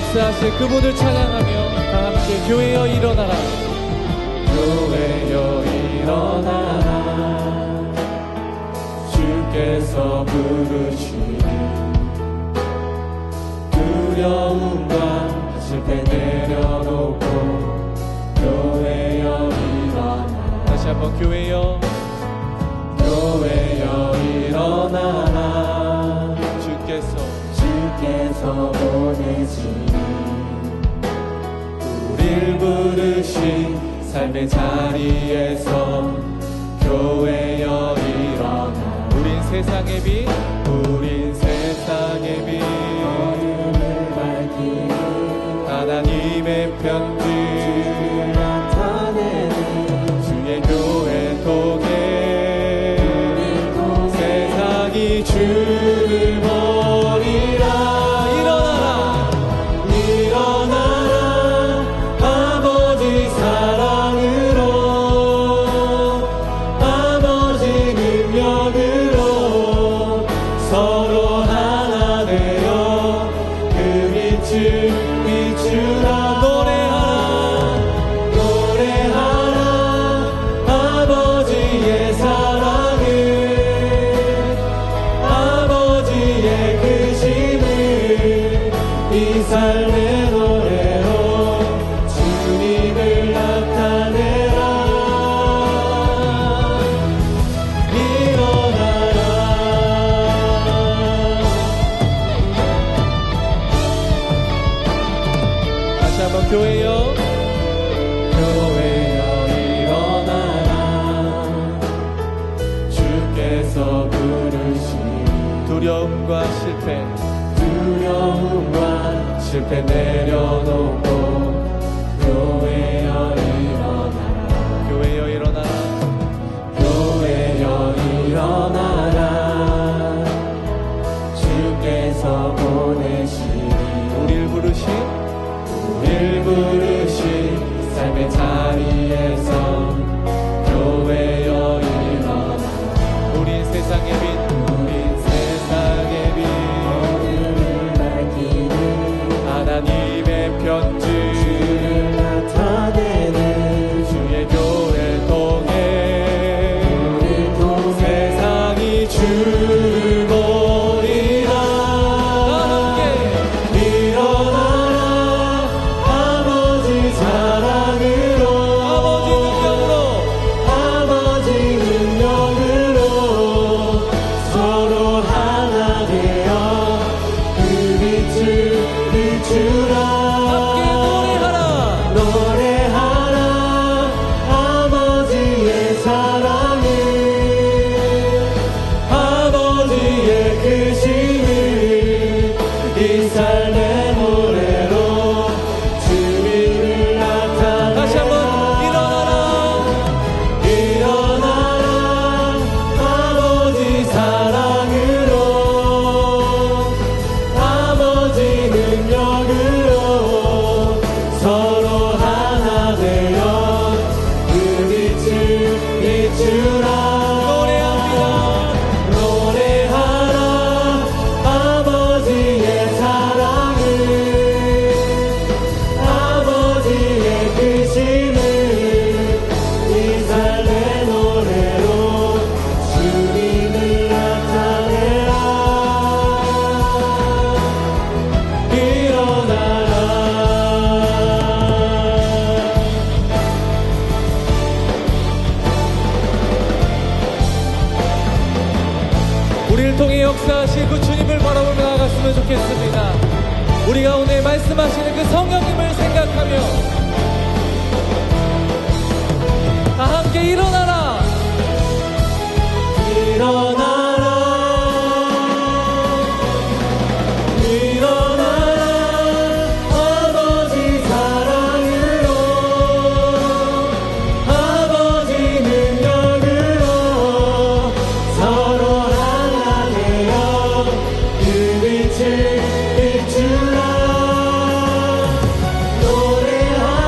역사하실 그분을 찬양하며 다 함께 교회여 일어나라. 교회여 일어나라. 주께서 부르시니 두려움과 실패 내려놓고 교회여 일어나라. 다시 한번 교회여 일어나라. 주께서 보내시니 우릴 부르신 삶의 자리에서 교회여 일어나라. 우린 세상의 빛, 우린 세상의 빛, 어둠을 밝히는 하나님의 편지, 주를 나타내는 주의 교회 통해 세상이 주를 버리라. 일어나라 일어나라. 아버지 사랑으로 아버지 능력으로 서로 하나 되어 그 빛을 비추라. 노래하라 아버지의 사랑을, 아버지의 크심을 이 삶의 노래로 주님을 나타내라. 일어나라. 다시 한번 교회여 일어나라. 주께서 부르시니 두려움과 실패 내려놓고 교회여 일어나라. 교회여 일어나라. 교회여 일어나라. 주께서 보내시니 우릴 부르신 삶의 자리에서 교회여 일어나라. 우린 세상의 빛, 어둠을 밝히는 하나님의 편지, 주를 나타내는 주의 교회 통해 세상이 주를 버리라. 일어나라. 아버지 사랑으로 아버지 능력으로 서로 하나 되어 그 빛을 비추라. 노래하라 아버지의 사랑을, 아버지의 크심을 이 삶의 노래로 주님을 나타내라. 다시 한번 일어나라. 아버지 사랑으로 아버지 능력으로 서로 하나 되어 그 빛을 비추라. 노래하라 아버지의 사랑을, 아버지의 크심을 이 삶의 노래로 주님을 나타내라. 일어나라. 우리를 통해 역사하실 그 주님을 바라보며 나아갔으면 좋겠습니다. 우리가 오늘 말씀하시는 그 성령님을 생각하며 다 함께 일어나라. 일어나라. 일어나라. 아버지 사랑으로 아버지 능력으로 서로 하나 되어 그 빛을 비추라. 노래하라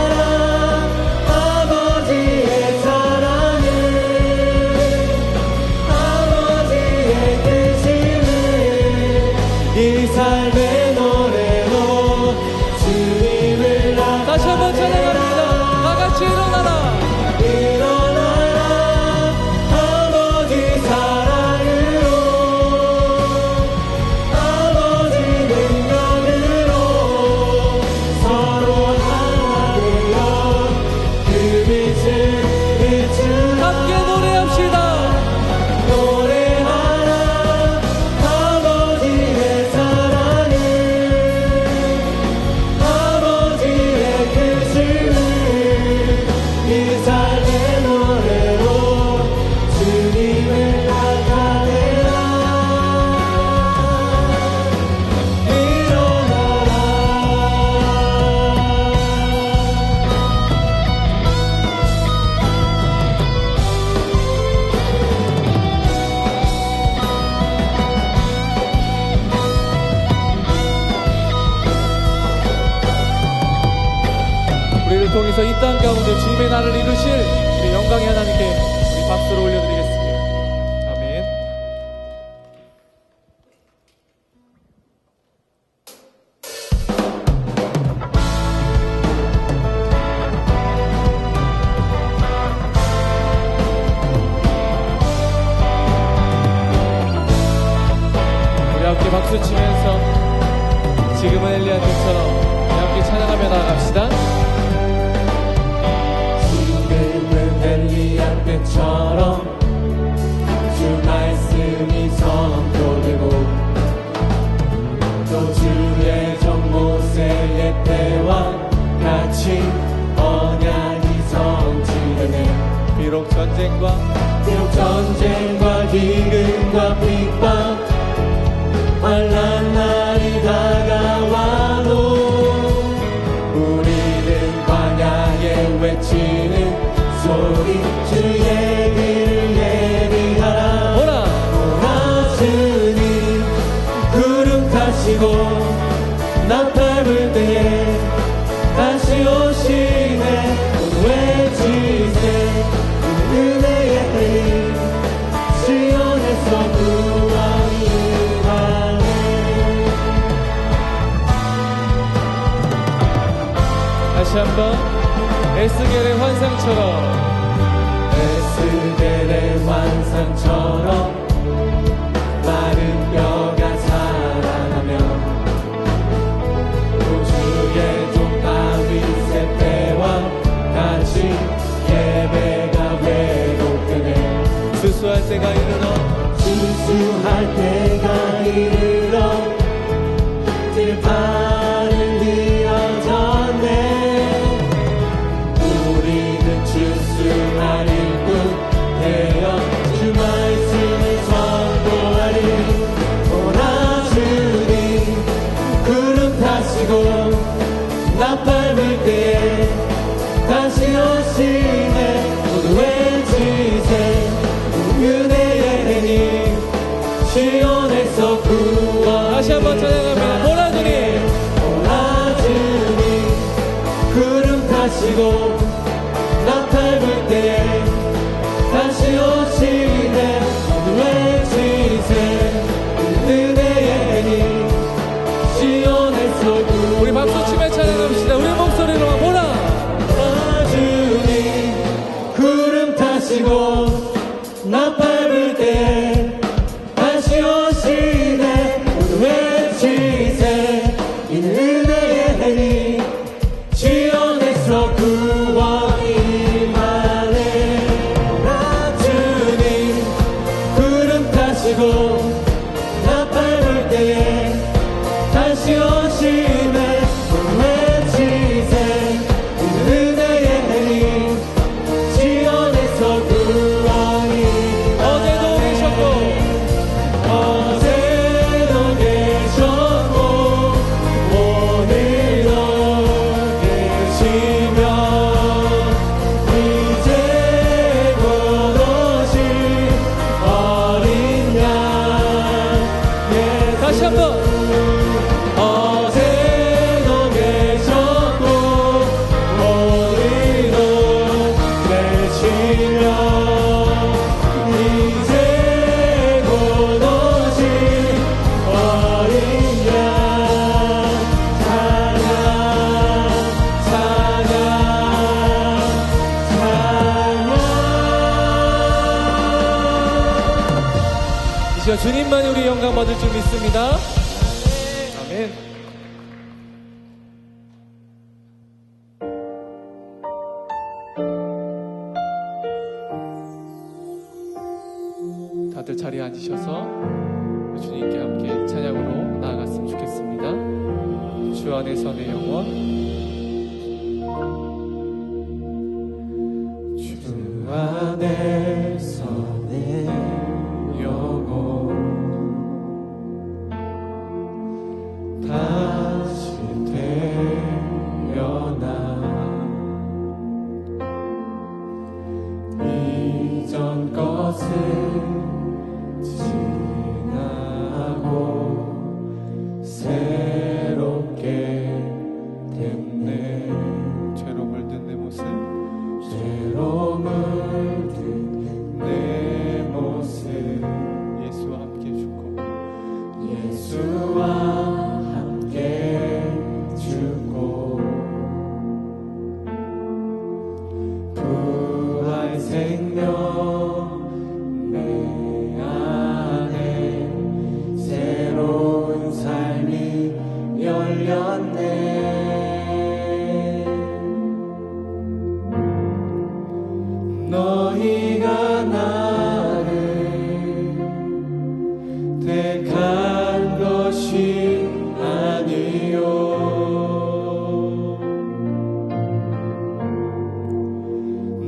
가운데 주님의 나를 이루실 우리 영광의 하나님께 우리 박수를 올려드리겠습니다. 아멘. 우리 함께 박수 치면서 지금은 엘리야 때처럼 우리 함께 찬양하며 나아갑시다. 지금은 엘리야 때처럼 주 말씀이 선포되고 또 주의 종 모세의 때와 같이 언약이 성취되네. 비록 전쟁과 기근과 핍박 환난 날이 다가와도 우리는 광야에 외치는 소리 주의 길을 예비하라. 오라 주님 구름 타시고 나팔 불 때에 다시 오시네. 외치세 은혜의 해임 시온에서 구원이 임하네. 다시 한번 에스겔의 환상처럼 에스겔의 환상처럼 마른 뼈가 살아나며 또 주의 종 다윗의 때와 같이 예배가 회복되네. 수수할 때가 이르러 수수할 때가 이르러 들판을 이어졌네. 우리는 주승할 일꾼 되어 주 말씀을 선포하리. 오라 주님 구름 타시고 나팔 불 때에 다시 오시네. 모두 외치세 은혜의 해님 시온에서 구원. 다시 한번 찬양합니다. 오라 주님 오라 주님 구름 타시고 나팔 불 때에 다시 오시네. 모두 외치세 은혜의 해님 시온에서 구원. 우리 박수 치며 찬양합시다. 우리 목소리로 오라 주님 구름 타시고 나팔 불 때에 다시 오시네. 모두 외치세 이는 은혜의 해님 시온에서 구원이 임하네. 오라 주님 구름 타시고 나팔 불 때에 다시 오시네. 모두 외치세 이는 은혜의 해님 시온에서 구원이. 어제도 계셨고 어제도 계셨고 오늘도 계시며 이제 곧 오실 어린 양 예수. 다시 한번 어제도 계셨고 오늘도 계시며 이제 곧 오실 어린 양. 찬양 찬양 찬양. 이 시간 주님만이 우리 영광 받을 줄 믿습니다. 아멘. 다들 자리에 앉으셔서 주님께 함께 찬양으로 나아갔으면 좋겠습니다. 주 안에서 내 영혼 주 안에서 내 영혼 다시 태어나 이전 것은 지나고 새롭게 됐네. 죄로 물든 내 모습 생명 내 안에 새로운 삶이 열렸네. 너희가 나를 택한 것이 아니요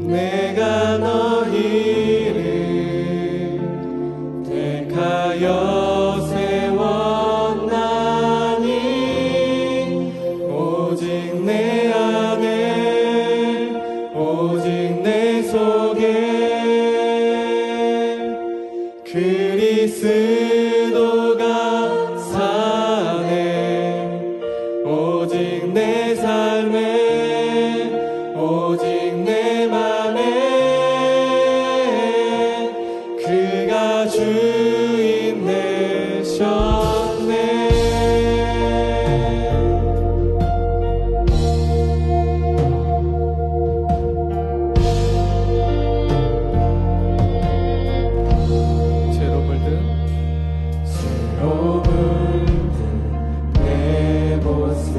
내가 너희를 택하여 세웠나니 오직 내 안에 오직 내 속에 그리스도가 사네. 오직 내 삶에 오직 내 맘에 그가 주인 되셨네. 죄로 물든 새로 물든 내 모습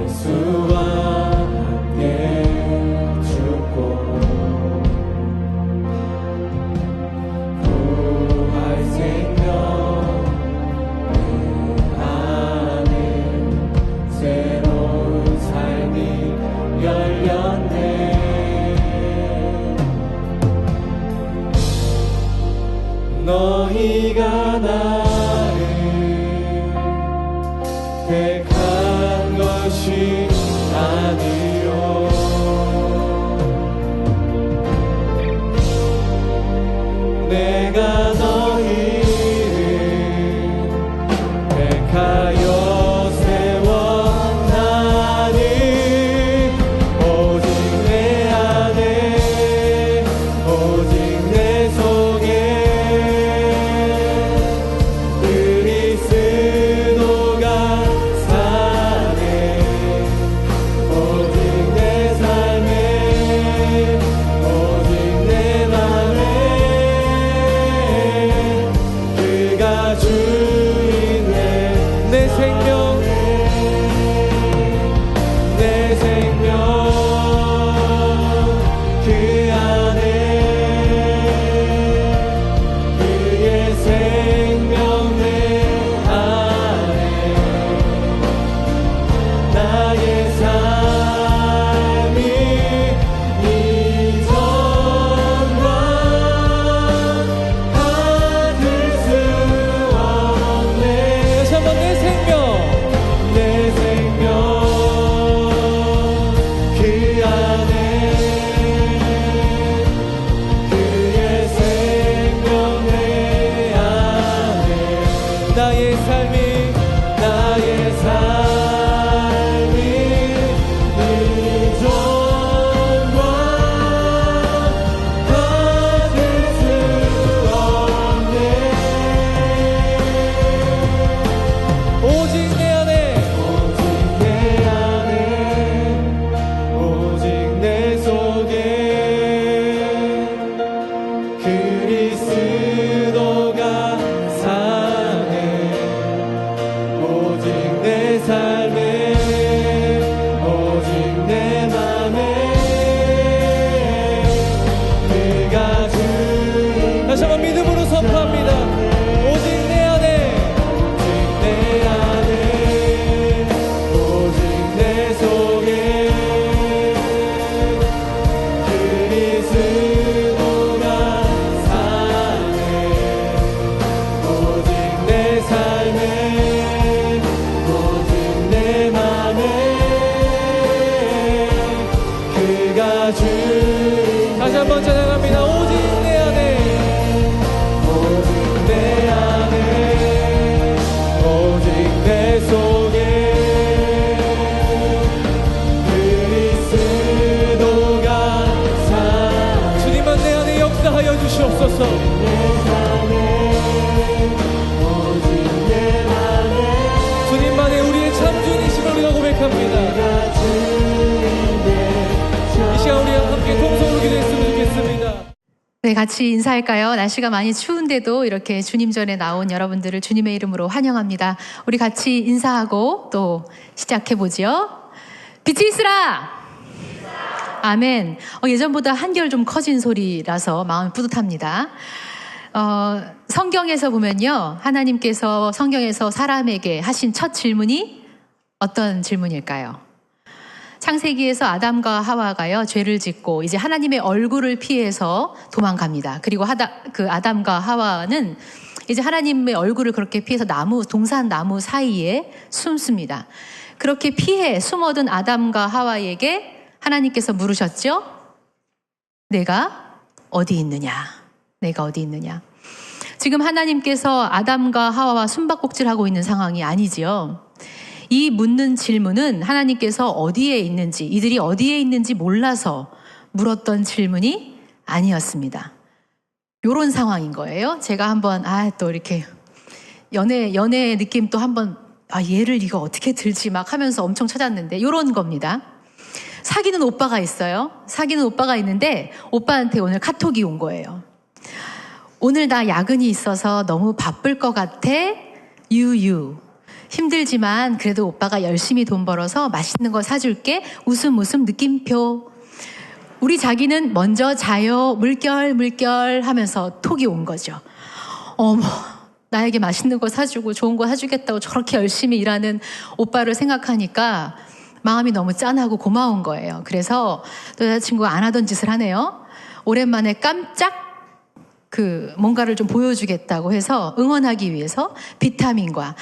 예수와 함께 죽고 부활 생명 내 안에 새로운 삶이 열렸네. 너희가 나를 택한 것이 아니요 내가 너희를 택하여 세웠나니 오직 내 안에 오직 내 속에 그리스도가 사네. 오직 네, 같이 인사할까요? 날씨가 많이 추운데도 이렇게 주님 전에 나온 여러분들을 주님의 이름으로 환영합니다. 우리 같이 인사하고 또 시작해보지요. 빛이 있으라! 아멘. 예전보다 한결 좀 커진 소리라서 마음이 뿌듯합니다. 성경에서 보면요. 하나님께서 성경에서 사람에게 하신 첫 질문이 어떤 질문일까요? 창세기에서 아담과 하와가요, 죄를 짓고 이제 하나님의 얼굴을 피해서 도망갑니다. 그리고 아담과 하와는 이제 하나님의 얼굴을 그렇게 피해서 동산 나무 사이에 숨습니다. 그렇게 피해 숨어든 아담과 하와에게 하나님께서 물으셨죠? 내가 어디 있느냐? 내가 어디 있느냐? 지금 하나님께서 아담과 하와와 숨바꼭질하고 있는 상황이 아니지요. 이 묻는 질문은 하나님께서 어디에 있는지, 이들이 어디에 있는지 몰라서 물었던 질문이 아니었습니다. 요런 상황인 거예요. 제가 한번, 또 이렇게 연애 느낌 또 한번, 얘를 이거 어떻게 들지 막 하면서 엄청 찾았는데, 요런 겁니다. 사귀는 오빠가 있어요. 사귀는 오빠가 있는데, 오빠한테 오늘 카톡이 온 거예요. 오늘 나 야근이 있어서 너무 바쁠 것 같아. 유유. 힘들지만 그래도 오빠가 열심히 돈 벌어서 맛있는 거 사줄게. 웃음 느낌표. 우리 자기는 먼저 자요. 물결 하면서 톡이 온 거죠. 어머, 나에게 맛있는 거 사주고 좋은 거 사주겠다고 저렇게 열심히 일하는 오빠를 생각하니까 마음이 너무 짠하고 고마운 거예요. 그래서 또 여자친구가 안 하던 짓을 하네요. 오랜만에 깜짝 뭔가를 좀 보여주겠다고 해서 응원하기 위해서 비타민과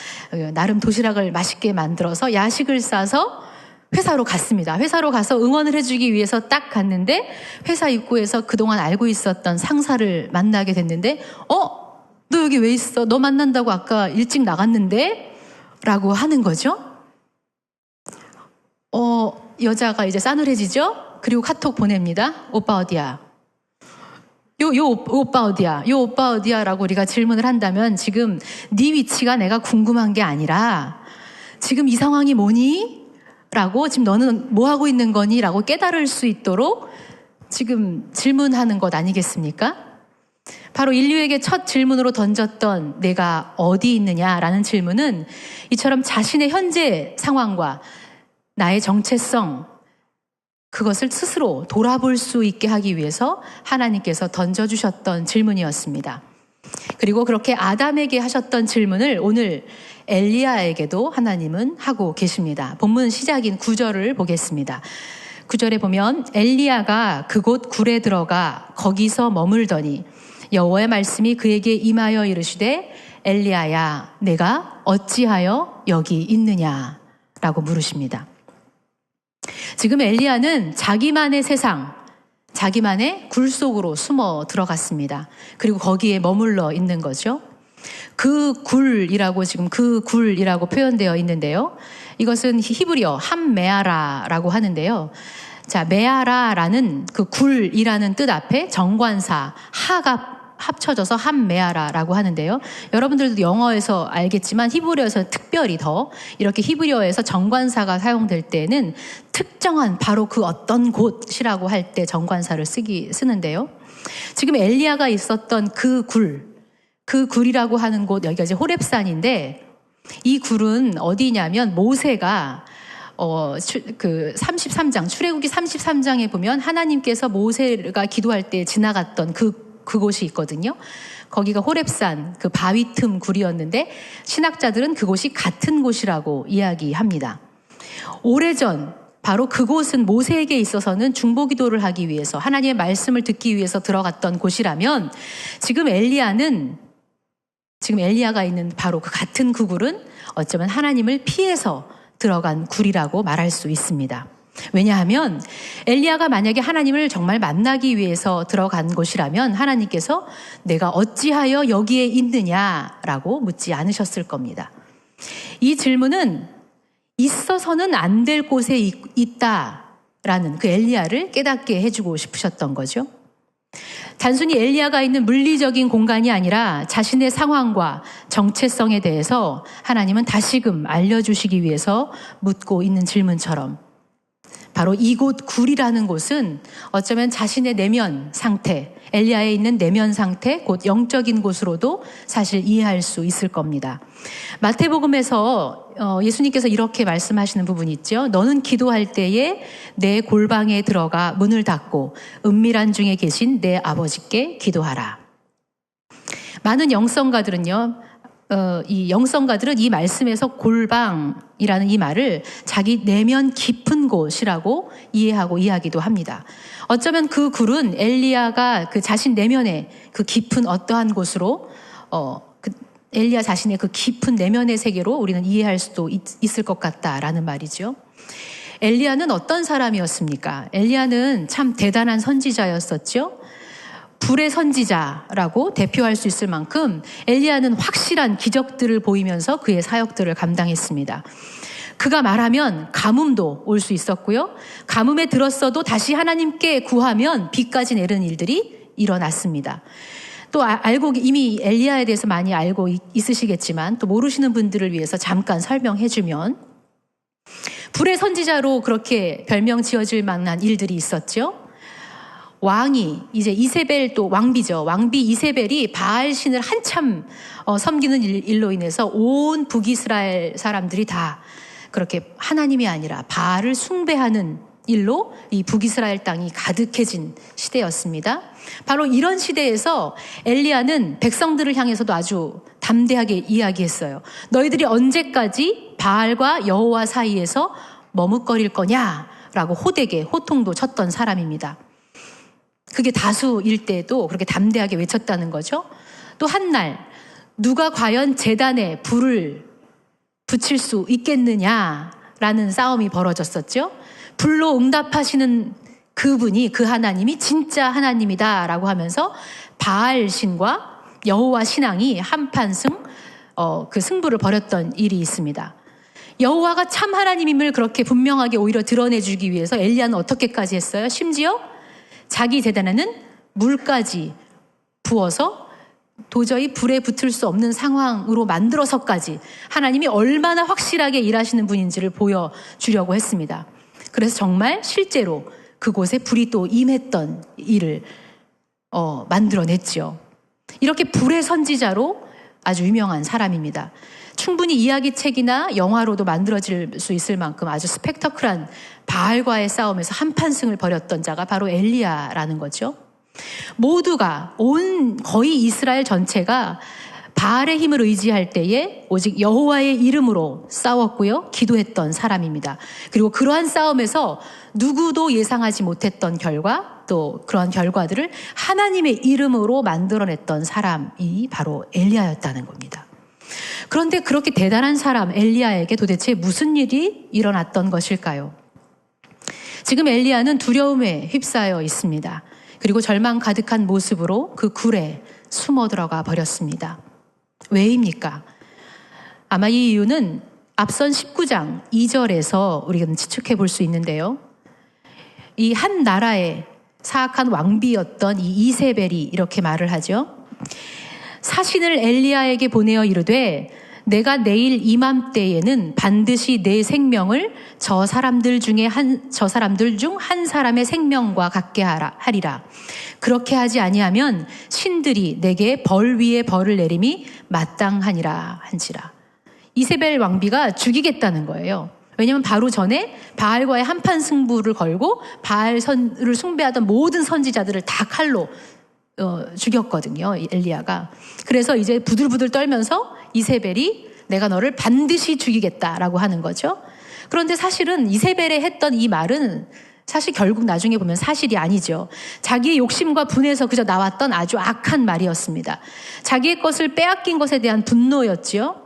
나름 도시락을 맛있게 만들어서 야식을 싸서 회사로 갔습니다. 회사로 가서 응원을 해주기 위해서 딱 갔는데 회사 입구에서 그동안 알고 있었던 상사를 만나게 됐는데 너 여기 왜 있어? 너 만난다고 아까 일찍 나갔는데? 라고 하는 거죠. 여자가 이제 싸늘해지죠? 그리고 카톡 보냅니다. 오빠 어디야? 요 오빠 어디야? 요 오빠 어디야? 라고 우리가 질문을 한다면 지금 네 위치가 내가 궁금한 게 아니라 지금 이 상황이 뭐니? 라고 지금 너는 뭐 하고 있는 거니? 라고 깨달을 수 있도록 지금 질문하는 것 아니겠습니까? 바로 인류에게 첫 질문으로 던졌던 내가 어디 있느냐라는 질문은 이처럼 자신의 현재 상황과 나의 정체성, 그것을 스스로 돌아볼 수 있게 하기 위해서 하나님께서 던져주셨던 질문이었습니다. 그리고 그렇게 아담에게 하셨던 질문을 오늘 엘리야에게도 하나님은 하고 계십니다. 본문 시작인 9절을 보겠습니다. 9절에 보면 엘리야가 그곳 굴에 들어가 거기서 머물더니 여호와의 말씀이 그에게 임하여 이르시되 엘리야야 내가 어찌하여 여기 있느냐 라고 물으십니다. 지금 엘리야는 자기만의 세상, 자기만의 굴 속으로 숨어 들어갔습니다. 그리고 거기에 머물러 있는 거죠. 그 굴이라고 표현되어 있는데요. 이것은 히브리어 함메아라라고 하는데요. 자, 메아라라는 그 굴이라는 뜻 앞에 정관사 하가 합쳐져서 함메아라라고 하는데요. 여러분들도 영어에서 알겠지만 히브리어에서 특별히 더 이렇게 히브리어에서 정관사가 사용될 때는 특정한 바로 그 어떤 곳이라고 할 때 정관사를 쓰는데요. 지금 엘리야가 있었던 그 굴이라고 하는 곳, 여기가 이제 호렙산인데 이 굴은 어디냐면 모세가 출애굽기 33장에 보면 하나님께서 모세가 기도할 때 지나갔던 그곳이 있거든요. 거기가 호렙산 그 바위 틈 굴이었는데 신학자들은 그곳이 같은 곳이라고 이야기합니다. 오래전 바로 그곳은 모세에게 있어서는 중보기도를 하기 위해서 하나님의 말씀을 듣기 위해서 들어갔던 곳이라면 지금 엘리야가 있는 바로 그 같은 그 굴은 어쩌면 하나님을 피해서 들어간 굴이라고 말할 수 있습니다. 왜냐하면 엘리야가 만약에 하나님을 정말 만나기 위해서 들어간 곳이라면 하나님께서 내가 어찌하여 여기에 있느냐라고 묻지 않으셨을 겁니다. 이 질문은 있어서는 안 될 곳에 있다라는 그 엘리야를 깨닫게 해주고 싶으셨던 거죠. 단순히 엘리야가 있는 물리적인 공간이 아니라 자신의 상황과 정체성에 대해서 하나님은 다시금 알려주시기 위해서 묻고 있는 질문처럼 바로 이곳 굴이라는 곳은 어쩌면 자신의 내면 상태, 엘리야에 있는 내면 상태, 곧 영적인 곳으로도 사실 이해할 수 있을 겁니다. 마태복음에서 예수님께서 이렇게 말씀하시는 부분이 있죠. 너는 기도할 때에 내 골방에 들어가 문을 닫고 은밀한 중에 계신 내 아버지께 기도하라. 많은 영성가들은요, 이 영성가들은 이 말씀에서 골방이라는 이 말을 자기 내면 깊은 곳이라고 이해하고 이야기도 합니다. 어쩌면 그 굴은 엘리야가 그 자신 내면의 그 깊은 어떠한 곳으로 엘리야 자신의 그 깊은 내면의 세계로 우리는 이해할 수도 있을 것 같다라는 말이죠. 엘리야는 어떤 사람이었습니까? 엘리야는 참 대단한 선지자였었죠. 불의 선지자라고 대표할 수 있을 만큼 엘리야는 확실한 기적들을 보이면서 그의 사역들을 감당했습니다. 그가 말하면 가뭄도 올 수 있었고요. 가뭄에 들었어도 다시 하나님께 구하면 비까지 내리는 일들이 일어났습니다. 또 이미 엘리야에 대해서 많이 알고 있으시겠지만 또 모르시는 분들을 위해서 잠깐 설명해주면 불의 선지자로 그렇게 별명 지어질 만한 일들이 있었죠. 왕이 이제 이세벨 또 왕비죠. 왕비 이세벨이 바알 신을 한참 섬기는 일로 인해서 온 북이스라엘 사람들이 다 그렇게 하나님이 아니라 바알을 숭배하는 일로 이 북이스라엘 땅이 가득해진 시대였습니다. 바로 이런 시대에서 엘리야는 백성들을 향해서도 아주 담대하게 이야기했어요. 너희들이 언제까지 바알과 여호와 사이에서 머뭇거릴 거냐라고 호되게 호통도 쳤던 사람입니다. 그게 다수일 때도 그렇게 담대하게 외쳤다는 거죠. 또 한날 누가 과연 제단에 불을 붙일 수 있겠느냐라는 싸움이 벌어졌었죠. 불로 응답하시는 그분이 그 하나님이 진짜 하나님이다라고 하면서 바알 신과 여호와 신앙이 한판승 그 승부를 벌였던 일이 있습니다. 여호와가 참 하나님임을 그렇게 분명하게 오히려 드러내주기 위해서 엘리야는 어떻게까지 했어요? 심지어 자기 제단에는 물까지 부어서 도저히 불에 붙을 수 없는 상황으로 만들어서까지 하나님이 얼마나 확실하게 일하시는 분인지를 보여주려고 했습니다. 그래서 정말 실제로 그곳에 불이 또 임했던 일을 만들어냈죠. 이렇게 불의 선지자로 아주 유명한 사람입니다. 충분히 이야기책이나 영화로도 만들어질 수 있을 만큼 아주 스펙터클한 바알과의 싸움에서 한판승을 벌였던 자가 바로 엘리야라는 거죠. 모두가 거의 이스라엘 전체가 바알의 힘을 의지할 때에 오직 여호와의 이름으로 싸웠고요. 기도했던 사람입니다. 그리고 그러한 싸움에서 누구도 예상하지 못했던 결과 또 그러한 결과들을 하나님의 이름으로 만들어냈던 사람이 바로 엘리야였다는 겁니다. 그런데 그렇게 대단한 사람 엘리야에게 도대체 무슨 일이 일어났던 것일까요? 지금 엘리야는 두려움에 휩싸여 있습니다. 그리고 절망 가득한 모습으로 그 굴에 숨어 들어가 버렸습니다. 왜입니까? 아마 이 이유는 앞선 19장 2절에서 우리가 추측해 볼 수 있는데요. 이 한 나라의 사악한 왕비였던 이 이세벨이 이렇게 말을 하죠. 사신을 엘리야에게 보내어 이르되 내가 내일 이맘때에는 반드시 내 생명을 저 사람들 중 한 사람의 생명과 같게 하리라. 그렇게 하지 아니하면 신들이 내게 벌 위에 벌을 내림이 마땅하니라 한지라. 이세벨 왕비가 죽이겠다는 거예요. 왜냐하면 바로 전에 바알과의 한판 승부를 걸고 바알 선을 숭배하던 모든 선지자들을 다 칼로 죽였거든요. 엘리야가. 그래서 이제 부들부들 떨면서 이세벨이 내가 너를 반드시 죽이겠다라고 하는 거죠. 그런데 사실은 이세벨에 했던 이 말은 사실 결국 나중에 보면 사실이 아니죠. 자기의 욕심과 분에서 그저 나왔던 아주 악한 말이었습니다. 자기의 것을 빼앗긴 것에 대한 분노였지요.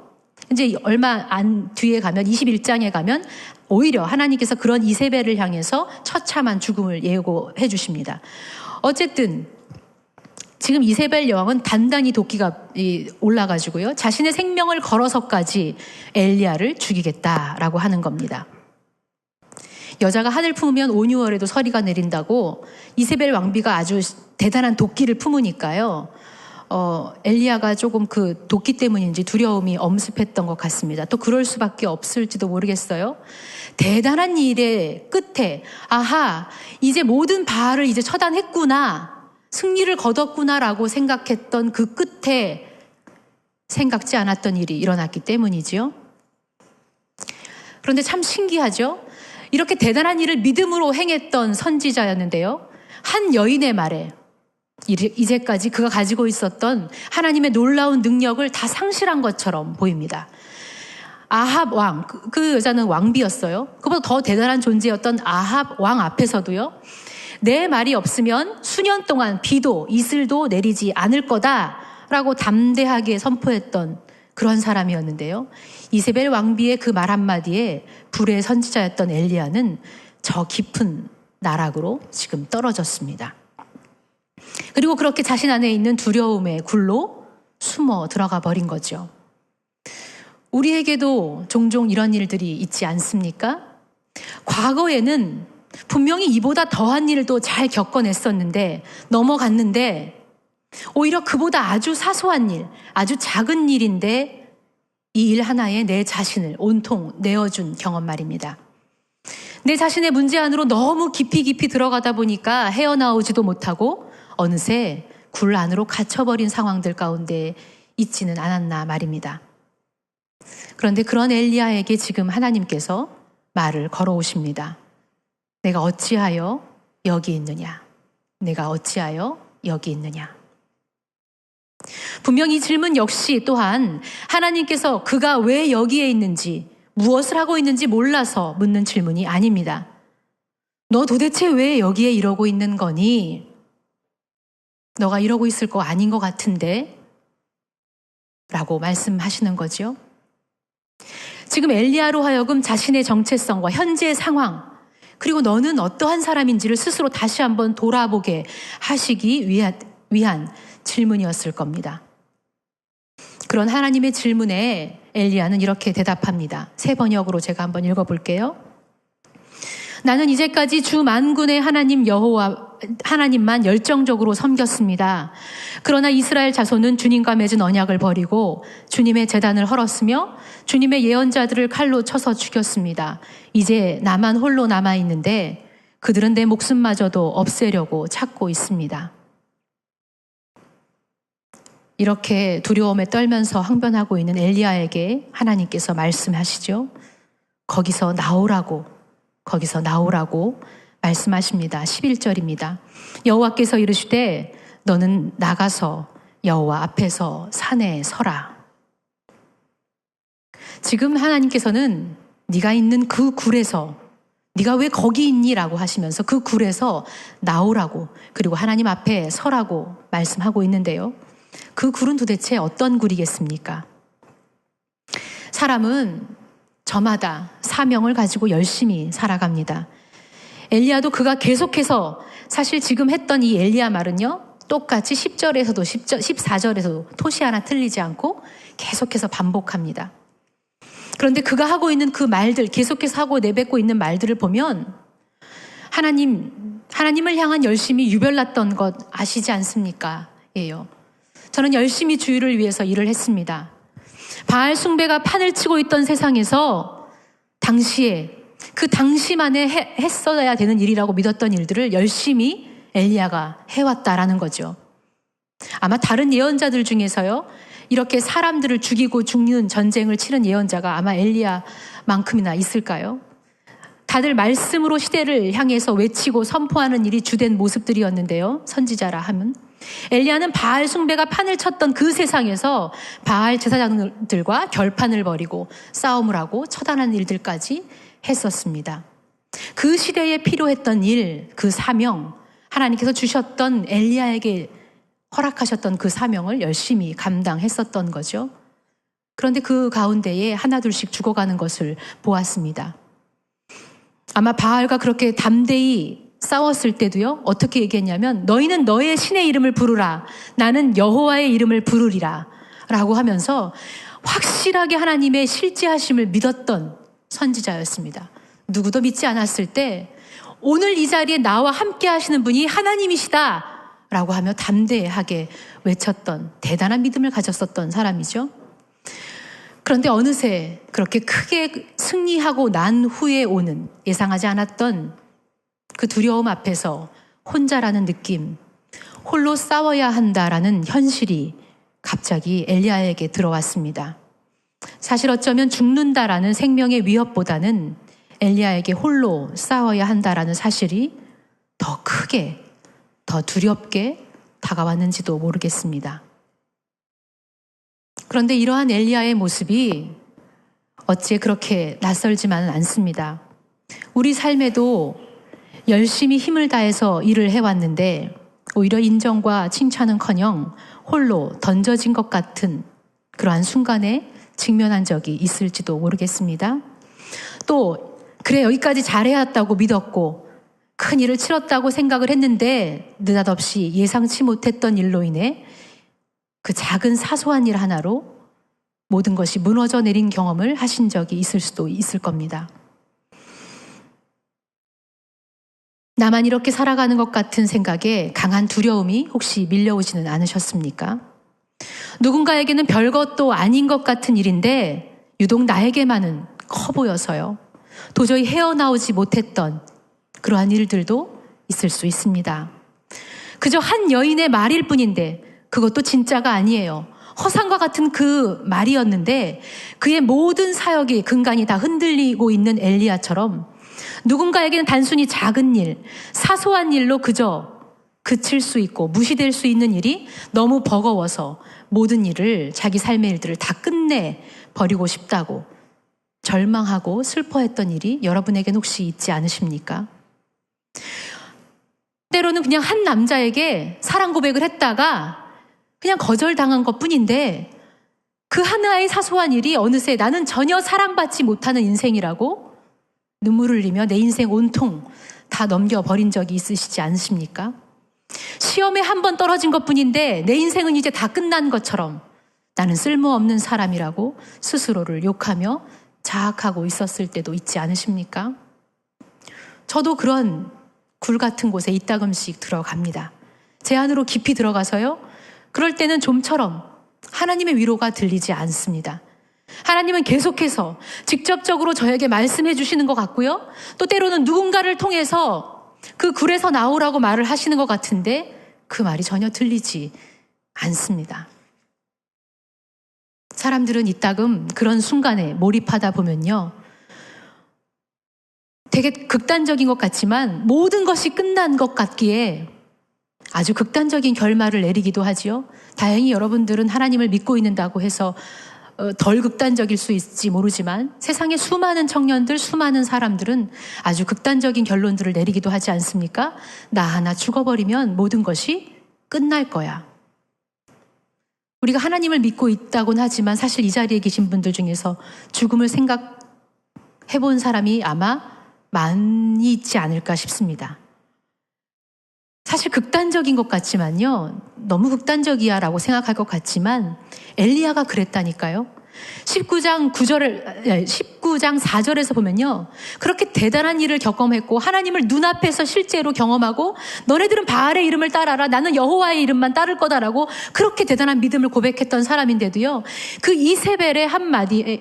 이제 얼마 안 뒤에 가면 21장에 가면 오히려 하나님께서 그런 이세벨을 향해서 처참한 죽음을 예고해 주십니다. 어쨌든 지금 이세벨 여왕은 단단히 도끼가 올라가지고요. 자신의 생명을 걸어서까지 엘리야를 죽이겠다라고 하는 겁니다. 여자가 하늘 품으면 온유월에도 서리가 내린다고 이세벨 왕비가 아주 대단한 도끼를 품으니까요. 엘리야가 조금 그 도끼 때문인지 두려움이 엄습했던 것 같습니다. 또 그럴 수밖에 없을지도 모르겠어요. 대단한 일의 끝에 아하, 이제 모든 바알을 이제 처단했구나, 승리를 거뒀구나라고 생각했던 그 끝에 생각지 않았던 일이 일어났기 때문이지요. 그런데 참 신기하죠. 이렇게 대단한 일을 믿음으로 행했던 선지자였는데요, 한 여인의 말에 이제까지 그가 가지고 있었던 하나님의 놀라운 능력을 다 상실한 것처럼 보입니다. 아합 왕, 그 여자는 왕비였어요. 그보다 더 대단한 존재였던 아합 왕 앞에서도요, 내 말이 없으면 수년 동안 비도 이슬도 내리지 않을 거다라고 담대하게 선포했던 그런 사람이었는데요, 이세벨 왕비의 그 말 한마디에 불의 선지자였던 엘리야는 저 깊은 나락으로 지금 떨어졌습니다. 그리고 그렇게 자신 안에 있는 두려움의 굴로 숨어 들어가 버린 거죠. 우리에게도 종종 이런 일들이 있지 않습니까? 과거에는 분명히 이보다 더한 일도 잘 겪어냈었는데, 넘어갔는데, 오히려 그보다 아주 사소한 일, 아주 작은 일인데 이 일 하나에 내 자신을 온통 내어준 경험 말입니다. 내 자신의 문제 안으로 너무 깊이 들어가다 보니까 헤어나오지도 못하고 어느새 굴 안으로 갇혀버린 상황들 가운데 있지는 않았나 말입니다. 그런데 그런 엘리야에게 지금 하나님께서 말을 걸어오십니다. 내가 어찌하여 여기 있느냐? 내가 어찌하여 여기 있느냐? 분명 이 질문 역시 또한 하나님께서 그가 왜 여기에 있는지, 무엇을 하고 있는지 몰라서 묻는 질문이 아닙니다. 너 도대체 왜 여기에 이러고 있는 거니? 너가 이러고 있을 거 아닌 것 같은데? 라고 말씀하시는 거죠. 지금 엘리야로 하여금 자신의 정체성과 현재의 상황, 그리고 너는 어떠한 사람인지를 스스로 다시 한번 돌아보게 하시기 위한 질문이었을 겁니다. 그런 하나님의 질문에 엘리야는 이렇게 대답합니다. 새 번역으로 제가 한번 읽어볼게요. 나는 이제까지 주 만군의 하나님 여호와 하나님만 열정적으로 섬겼습니다. 그러나 이스라엘 자손은 주님과 맺은 언약을 버리고 주님의 제단을 헐었으며 주님의 예언자들을 칼로 쳐서 죽였습니다. 이제 나만 홀로 남아있는데 그들은 내 목숨마저도 없애려고 찾고 있습니다. 이렇게 두려움에 떨면서 항변하고 있는 엘리야에게 하나님께서 말씀하시죠. 거기서 나오라고 말씀하십니다. 11절입니다. 여호와께서 이르시되 너는 나가서 여호와 앞에서 산에 서라. 지금 하나님께서는 네가 있는 그 굴에서, 네가 왜 거기 있니? 라고 하시면서 그 굴에서 나오라고, 그리고 하나님 앞에 서라고 말씀하고 있는데요. 그 굴은 도대체 어떤 굴이겠습니까? 사람은 저마다 사명을 가지고 열심히 살아갑니다. 엘리야도 그가 계속해서, 사실 지금 했던 이 엘리야 말은요, 똑같이 10절에서도 14절에서도 토시 하나 틀리지 않고 계속해서 반복합니다. 그런데 그가 하고 있는 그 말들, 계속해서 하고 내뱉고 있는 말들을 보면 하나님을 향한 열심이 유별났던 것 아시지 않습니까? 예요. 저는 열심히 주의를 위해서 일을 했습니다. 바알 숭배가 판을 치고 있던 세상에서 그 당시만에 했어야 되는 일이라고 믿었던 일들을 열심히 엘리야가 해왔다라는 거죠. 아마 다른 예언자들 중에서요, 이렇게 사람들을 죽이고 죽는 전쟁을 치른 예언자가 아마 엘리야만큼이나 있을까요? 다들 말씀으로 시대를 향해서 외치고 선포하는 일이 주된 모습들이었는데요. 선지자라 하면 엘리야는 바알 숭배가 판을 쳤던 그 세상에서 바알 제사장들과 결판을 벌이고 싸움을 하고 처단하는 일들까지 했었습니다. 그 시대에 필요했던 일, 그 사명, 하나님께서 주셨던 엘리야에게 허락하셨던 그 사명을 열심히 감당했었던 거죠. 그런데 그 가운데에 하나둘씩 죽어가는 것을 보았습니다. 아마 바알과 그렇게 담대히 싸웠을 때도요, 어떻게 얘기했냐면 너희는 너의 신의 이름을 부르라, 나는 여호와의 이름을 부르리라 라고 하면서 확실하게 하나님의 실제하심을 믿었던 선지자였습니다. 누구도 믿지 않았을 때 오늘 이 자리에 나와 함께 하시는 분이 하나님이시다 라고 하며 담대하게 외쳤던 대단한 믿음을 가졌었던 사람이죠. 그런데 어느새 그렇게 크게 승리하고 난 후에 오는 예상하지 않았던 그 두려움 앞에서 혼자라는 느낌, 홀로 싸워야 한다라는 현실이 갑자기 엘리야에게 들어왔습니다. 사실 어쩌면 죽는다라는 생명의 위협보다는 엘리야에게 홀로 싸워야 한다라는 사실이 더 크게, 더 두렵게 다가왔는지도 모르겠습니다. 그런데 이러한 엘리야의 모습이 어찌 그렇게 낯설지만은 않습니다. 우리 삶에도 열심히 힘을 다해서 일을 해왔는데 오히려 인정과 칭찬은커녕 홀로 던져진 것 같은 그러한 순간에 직면한 적이 있을지도 모르겠습니다. 또 그래 여기까지 잘해왔다고 믿었고 큰 일을 치렀다고 생각을 했는데 느닷없이 예상치 못했던 일로 인해 그 작은 사소한 일 하나로 모든 것이 무너져 내린 경험을 하신 적이 있을 수도 있을 겁니다. 나만 이렇게 살아가는 것 같은 생각에 강한 두려움이 혹시 밀려오지는 않으셨습니까? 누군가에게는 별것도 아닌 것 같은 일인데 유독 나에게만은 커 보여서요. 도저히 헤어나오지 못했던 그러한 일들도 있을 수 있습니다. 그저 한 여인의 말일 뿐인데 그것도 진짜가 아니에요. 허상과 같은 그 말이었는데 그의 모든 사역이 근간이 다 흔들리고 있는 엘리야처럼 누군가에게는 단순히 작은 일, 사소한 일로 그저 그칠 수 있고 무시될 수 있는 일이 너무 버거워서 모든 일을, 자기 삶의 일들을 다 끝내버리고 싶다고 절망하고 슬퍼했던 일이 여러분에게는 혹시 있지 않으십니까? 때로는 그냥 한 남자에게 사랑 고백을 했다가 그냥 거절당한 것 뿐인데 그 하나의 사소한 일이 어느새 나는 전혀 사랑받지 못하는 인생이라고 눈물을 흘리며 내 인생 온통 다 넘겨버린 적이 있으시지 않으십니까? 시험에 한 번 떨어진 것 뿐인데 내 인생은 이제 다 끝난 것처럼 나는 쓸모없는 사람이라고 스스로를 욕하며 자학하고 있었을 때도 있지 않으십니까? 저도 그런 굴 같은 곳에 이따금씩 들어갑니다. 제 안으로 깊이 들어가서요. 그럴 때는 좀처럼 하나님의 위로가 들리지 않습니다. 하나님은 계속해서 직접적으로 저에게 말씀해 주시는 것 같고요. 또 때로는 누군가를 통해서 그 굴에서 나오라고 말을 하시는 것 같은데 그 말이 전혀 들리지 않습니다. 사람들은 이따금 그런 순간에 몰입하다 보면요. 되게 극단적인 것 같지만 모든 것이 끝난 것 같기에 아주 극단적인 결말을 내리기도 하지요. 다행히 여러분들은 하나님을 믿고 있는다고 해서 덜 극단적일 수 있을지 모르지만 세상의 수많은 청년들, 수많은 사람들은 아주 극단적인 결론들을 내리기도 하지 않습니까? 나 하나 죽어버리면 모든 것이 끝날 거야. 우리가 하나님을 믿고 있다고는 하지만 사실 이 자리에 계신 분들 중에서 죽음을 생각해본 사람이 아마 많이 있지 않을까 싶습니다. 사실 극단적인 것 같지만요. 너무 극단적이야 라고 생각할 것 같지만 엘리야가 그랬다니까요. 19장 4절에서 보면요. 그렇게 대단한 일을 경험했고 하나님을 눈앞에서 실제로 경험하고 너네들은 바알의 이름을 따라라. 나는 여호와의 이름만 따를 거다라고 그렇게 대단한 믿음을 고백했던 사람인데도요. 그 이세벨의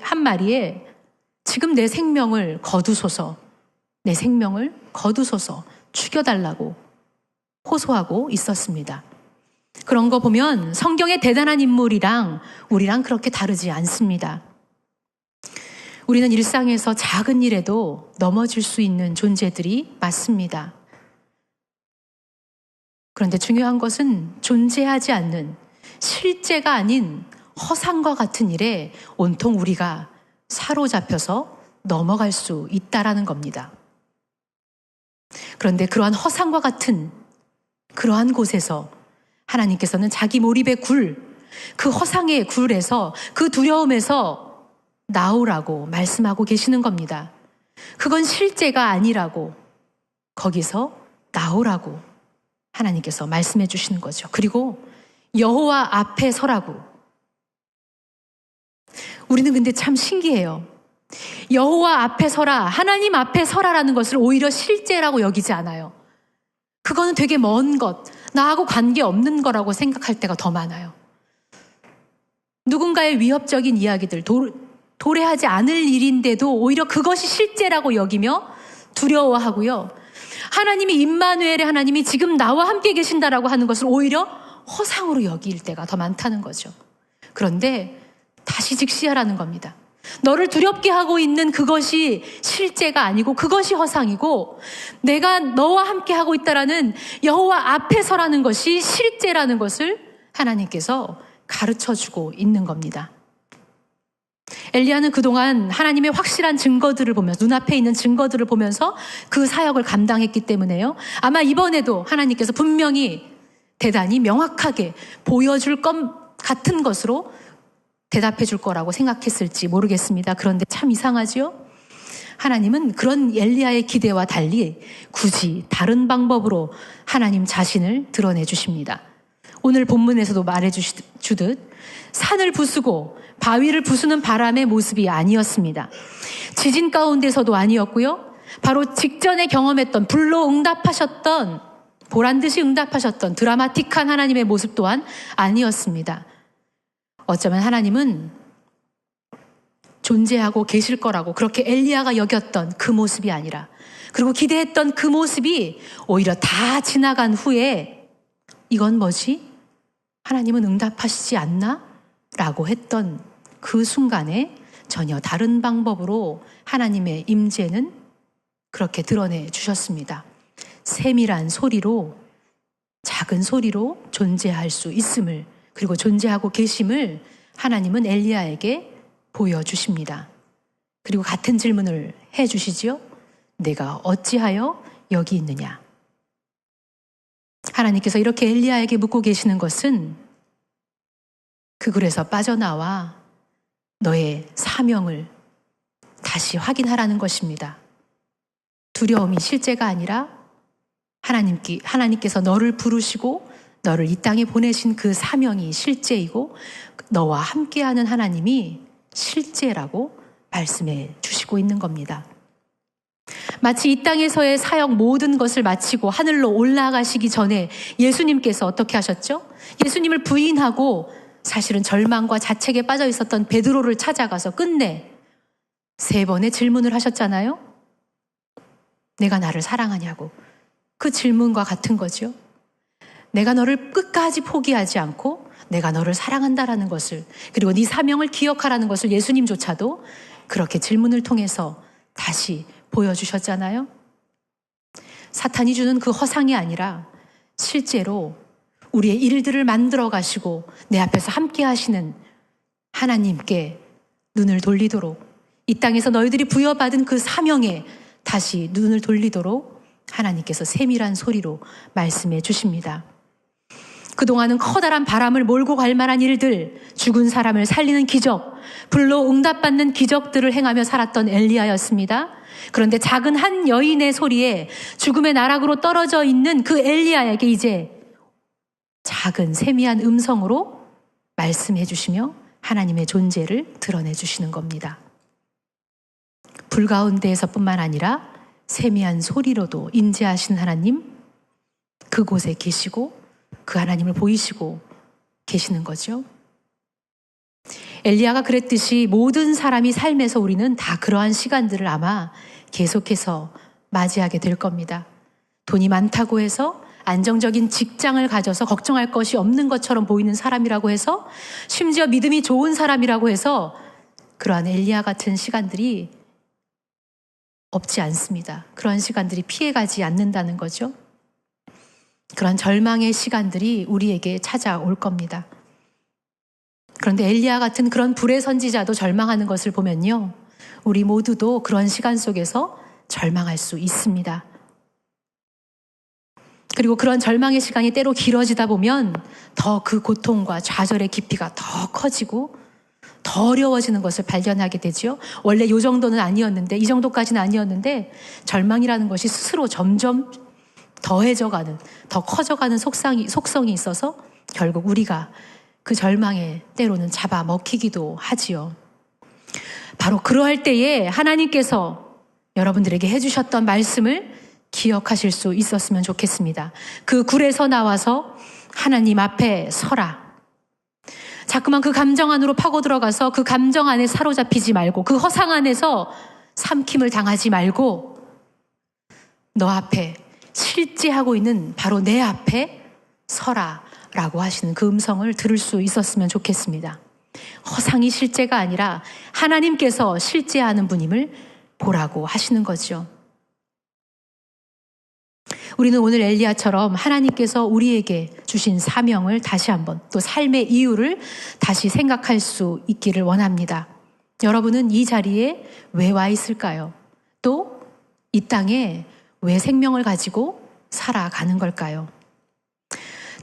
한마디에 지금 내 생명을 거두소서 죽여달라고 호소하고 있었습니다. 그런 거 보면 성경의 대단한 인물이랑 우리랑 그렇게 다르지 않습니다. 우리는 일상에서 작은 일에도 넘어질 수 있는 존재들이 맞습니다. 그런데 중요한 것은 존재하지 않는 실제가 아닌 허상과 같은 일에 온통 우리가 사로잡혀서 넘어갈 수 있다라는 겁니다. 그런데 그러한 허상과 같은 그러한 곳에서 하나님께서는 자기 몰입의 그 허상의 굴에서 그 두려움에서 나오라고 말씀하고 계시는 겁니다. 그건 실제가 아니라고 거기서 나오라고 하나님께서 말씀해 주시는 거죠. 그리고 여호와 앞에 서라고. 우리는 근데 참 신기해요. 여호와 앞에 서라, 하나님 앞에 서라라는 것을 오히려 실제라고 여기지 않아요. 그거는 되게 먼 것, 나하고 관계없는 거라고 생각할 때가 더 많아요. 누군가의 위협적인 이야기들, 도래하지 않을 일인데도 오히려 그것이 실제라고 여기며 두려워하고요. 하나님이 임마누엘의 하나님이 지금 나와 함께 계신다라고 하는 것을 오히려 허상으로 여길 때가 더 많다는 거죠. 그런데 다시 직시하라는 겁니다. 너를 두렵게 하고 있는 그것이 실제가 아니고 그것이 허상이고 내가 너와 함께 하고 있다라는 여호와 앞에서라는 것이 실제라는 것을 하나님께서 가르쳐주고 있는 겁니다. 엘리야는 그동안 하나님의 확실한 증거들을 보면서 눈앞에 있는 증거들을 보면서 그 사역을 감당했기 때문에요. 아마 이번에도 하나님께서 분명히 대단히 명확하게 보여줄 것 같은 것으로 대답해 줄 거라고 생각했을지 모르겠습니다. 그런데 참 이상하지요? 하나님은 그런 엘리야의 기대와 달리 굳이 다른 방법으로 하나님 자신을 드러내 주십니다. 오늘 본문에서도 말해 주듯 산을 부수고 바위를 부수는 바람의 모습이 아니었습니다. 지진 가운데서도 아니었고요. 바로 직전에 경험했던 불로 응답하셨던 보란듯이 응답하셨던 드라마틱한 하나님의 모습 또한 아니었습니다. 어쩌면 하나님은 존재하고 계실 거라고 그렇게 엘리야가 여겼던 그 모습이 아니라 그리고 기대했던 그 모습이 오히려 다 지나간 후에 이건 뭐지? 하나님은 응답하시지 않나? 라고 했던 그 순간에 전혀 다른 방법으로 하나님의 임재는 그렇게 드러내 주셨습니다. 세밀한 소리로 작은 소리로 존재할 수 있음을 그리고 존재하고 계심을 하나님은 엘리야에게 보여주십니다. 그리고 같은 질문을 해주시지요. 내가 어찌하여 여기 있느냐? 하나님께서 이렇게 엘리야에게 묻고 계시는 것은 그 굴에서 빠져나와 너의 사명을 다시 확인하라는 것입니다. 두려움이 실제가 아니라 하나님께서 너를 부르시고 너를 이 땅에 보내신 그 사명이 실제이고 너와 함께하는 하나님이 실제라고 말씀해 주시고 있는 겁니다. 마치 이 땅에서의 사역 모든 것을 마치고 하늘로 올라가시기 전에 예수님께서 어떻게 하셨죠? 예수님을 부인하고 사실은 절망과 자책에 빠져 있었던 베드로를 찾아가서 끝내 3번의 질문을 하셨잖아요. 내가 나를 사랑하냐고. 그 질문과 같은 거죠. 내가 너를 끝까지 포기하지 않고 내가 너를 사랑한다라는 것을 그리고 네 사명을 기억하라는 것을 예수님조차도 그렇게 질문을 통해서 다시 보여주셨잖아요. 사탄이 주는 그 허상이 아니라 실제로 우리의 일들을 만들어 가시고 내 앞에서 함께 하시는 하나님께 눈을 돌리도록 이 땅에서 너희들이 부여받은 그 사명에 다시 눈을 돌리도록 하나님께서 세밀한 소리로 말씀해 주십니다. 그동안은 커다란 바람을 몰고 갈 만한 일들, 죽은 사람을 살리는 기적, 불로 응답받는 기적들을 행하며 살았던 엘리야였습니다. 그런데 작은 한 여인의 소리에 죽음의 나락으로 떨어져 있는 그 엘리야에게 이제 작은 세미한 음성으로 말씀해 주시며 하나님의 존재를 드러내 주시는 겁니다. 불 가운데에서뿐만 아니라 세미한 소리로도 인지하신 하나님, 그곳에 계시고 그 하나님을 보이시고 계시는 거죠. 엘리야가 그랬듯이 모든 사람이 삶에서 우리는 다 그러한 시간들을 아마 계속해서 맞이하게 될 겁니다. 돈이 많다고 해서 안정적인 직장을 가져서 걱정할 것이 없는 것처럼 보이는 사람이라고 해서 심지어 믿음이 좋은 사람이라고 해서 그러한 엘리야 같은 시간들이 없지 않습니다. 그러한 시간들이 피해가지 않는다는 거죠. 그런 절망의 시간들이 우리에게 찾아올 겁니다. 그런데 엘리야 같은 그런 불의 선지자도 절망하는 것을 보면요. 우리 모두도 그런 시간 속에서 절망할 수 있습니다. 그리고 그런 절망의 시간이 때로 길어지다 보면 더 그 고통과 좌절의 깊이가 더 커지고 더 어려워지는 것을 발견하게 되죠. 원래 이 정도는 아니었는데, 이 정도까지는 아니었는데 절망이라는 것이 스스로 점점 더해져가는, 더 커져가는 속성이 있어서 결국 우리가 그 절망에 때로는 잡아먹히기도 하지요. 바로 그러할 때에 하나님께서 여러분들에게 해주셨던 말씀을 기억하실 수 있었으면 좋겠습니다. 그 굴에서 나와서 하나님 앞에 서라. 자꾸만 그 감정 안으로 파고 들어가서 그 감정 안에 사로잡히지 말고 그 허상 안에서 삼킴을 당하지 말고 너 앞에 실제하고 있는 바로 내 앞에 서라 라고 하시는 그 음성을 들을 수 있었으면 좋겠습니다. 허상이 실제가 아니라 하나님께서 실제하는 분임을 보라고 하시는 거죠. 우리는 오늘 엘리야처럼 하나님께서 우리에게 주신 사명을 다시 한번 또 삶의 이유를 다시 생각할 수 있기를 원합니다. 여러분은 이 자리에 왜 와 있을까요? 또 이 땅에 왜 생명을 가지고 살아가는 걸까요?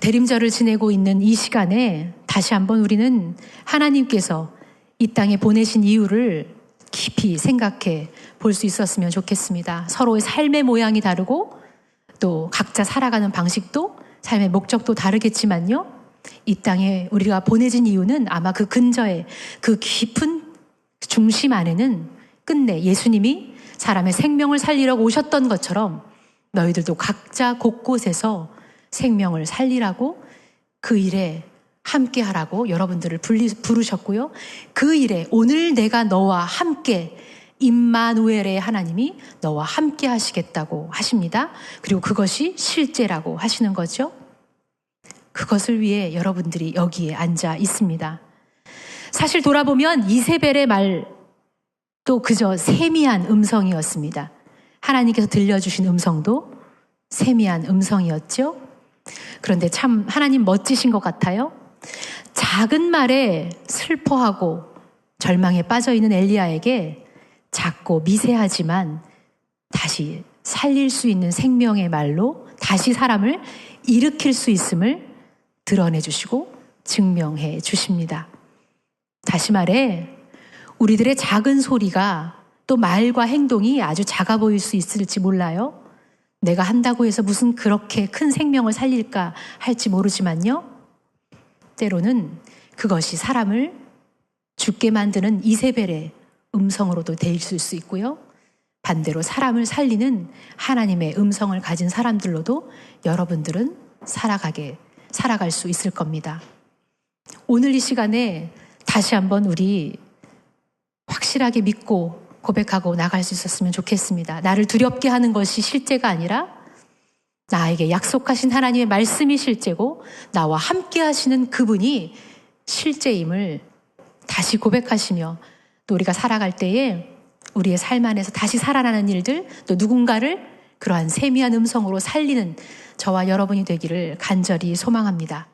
대림절을 지내고 있는 이 시간에 다시 한번 우리는 하나님께서 이 땅에 보내신 이유를 깊이 생각해 볼 수 있었으면 좋겠습니다. 서로의 삶의 모양이 다르고 또 각자 살아가는 방식도 삶의 목적도 다르겠지만요. 이 땅에 우리가 보내진 이유는 아마 그 근저에 그 깊은 중심 안에는 끝내 예수님이 사람의 생명을 살리려고 오셨던 것처럼 너희들도 각자 곳곳에서 생명을 살리라고 그 일에 함께 하라고 여러분들을 부르셨고요. 그 일에 오늘 내가 너와 함께 임마누엘의 하나님이 너와 함께 하시겠다고 하십니다. 그리고 그것이 실제라고 하시는 거죠. 그것을 위해 여러분들이 여기에 앉아 있습니다. 사실 돌아보면 이세벨의 말도 그저 세미한 음성이었습니다. 하나님께서 들려주신 음성도 세미한 음성이었죠. 그런데 참 하나님 멋지신 것 같아요. 작은 말에 슬퍼하고 절망에 빠져있는 엘리야에게 작고 미세하지만 다시 살릴 수 있는 생명의 말로 다시 사람을 일으킬 수 있음을 드러내 주시고 증명해 주십니다. 다시 말해 우리들의 작은 소리가 또 말과 행동이 아주 작아 보일 수 있을지 몰라요. 내가 한다고 해서 무슨 그렇게 큰 생명을 살릴까 할지 모르지만요. 때로는 그것이 사람을 죽게 만드는 이세벨의 음성으로도 들릴 수 있고요. 반대로 사람을 살리는 하나님의 음성을 가진 사람들로도 여러분들은 살아갈 수 있을 겁니다. 오늘 이 시간에 다시 한번 우리 확실하게 믿고 고백하고 나갈 수 있었으면 좋겠습니다. 나를 두렵게 하는 것이 실제가 아니라 나에게 약속하신 하나님의 말씀이 실제고 나와 함께 하시는 그분이 실제임을 다시 고백하시며 또 우리가 살아갈 때에 우리의 삶 안에서 다시 살아나는 일들 또 누군가를 그러한 세미한 음성으로 살리는 저와 여러분이 되기를 간절히 소망합니다.